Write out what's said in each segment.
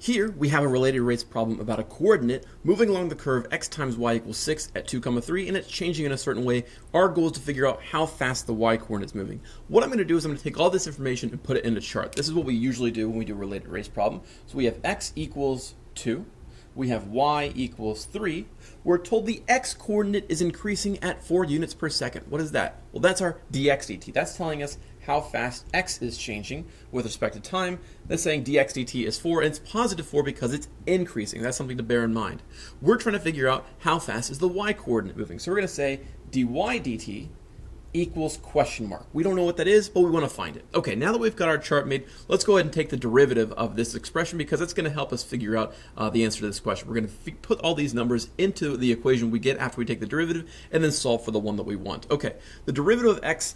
Here we have a related rates problem about a coordinate moving along the curve x times y equals 6 at 2, 3, and it's changing in a certain way. Our goal is to figure out how fast the y coordinate is moving. What I'm going to do is I'm going to take all this information and put it in a chart. This is what we usually do when we do a related rates problem. So we have x equals 2. We have y equals 3. We're told the x coordinate is increasing at 4 units per second. What is that? Well, that's our dx dt. That's telling us how fast x is changing with respect to time. That's saying dx dt is 4, and it's positive 4 because it's increasing. That's something to bear in mind. We're trying to figure out how fast is the y coordinate moving. So we're going to say dy dt equals question mark. We don't know what that is, but we want to find it. Okay, now that we've got our chart made, let's go ahead and take the derivative of this expression because it's going to help us figure out the answer to this question. We're going to put all these numbers into the equation we get after we take the derivative and then solve for the one that we want. Okay, the derivative of x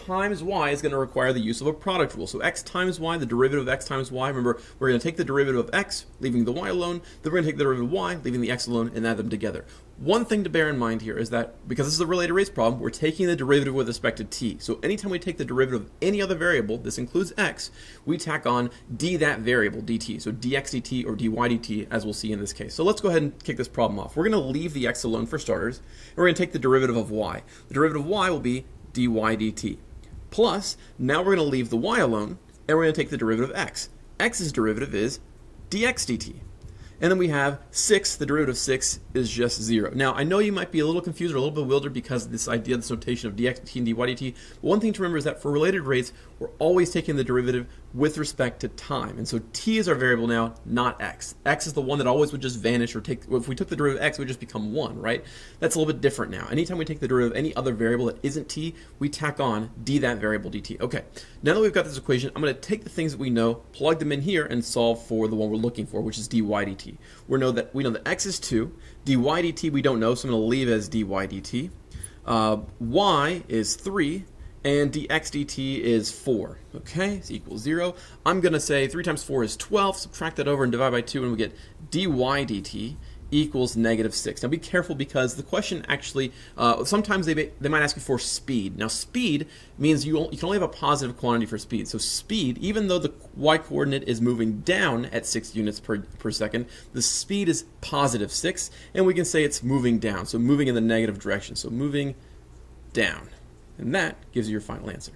times y is going to require the use of a product rule. So x times y, the derivative of x times y, remember, we're going to take the derivative of x, leaving the y alone, then we're going to take the derivative of y, leaving the x alone, and add them together. One thing to bear in mind here is that, because this is a related rates problem, we're taking the derivative with respect to t. So anytime we take the derivative of any other variable, this includes x, we tack on d that variable, dt. So dx dt or dy dt, as we'll see in this case. So let's go ahead and kick this problem off. We're going to leave the x alone for starters, and we're going to take the derivative of y. The derivative of y will be dy dt. Plus, now we're going to leave the y alone, and we're going to take the derivative of x. X's derivative is dx dt. And then we have 6, the derivative of 6 is just 0. Now, I know you might be a little confused or a little bewildered because of this idea, this notation of dx dt and dy dt. But one thing to remember is that for related rates, we're always taking the derivative with respect to time. And so t is our variable now, not x. X is the one that always would just vanish or take, if we took the derivative of x, it would just become 1, right? That's a little bit different now. Anytime we take the derivative of any other variable that isn't t, we tack on d that variable dt. Okay, now that we've got this equation, I'm going to take the things that we know, plug them in here, and solve for the one we're looking for, which is dy dt. We know that x is 2, dy dt we don't know, so I'm going to leave as dy dt. Y is 3, and dx dt is 4. Okay, so equals 0. I'm going to say 3 times 4 is 12, subtract that over and divide by 2, and we get dy dt equals -6. Now be careful because the question actually, sometimes they might ask you for speed. Now speed means you can only have a positive quantity for speed. So speed, even though the y coordinate is moving down at 6 units per second, the speed is +6, and we can say it's moving down, so moving in the negative direction, so moving down. And that gives you your final answer.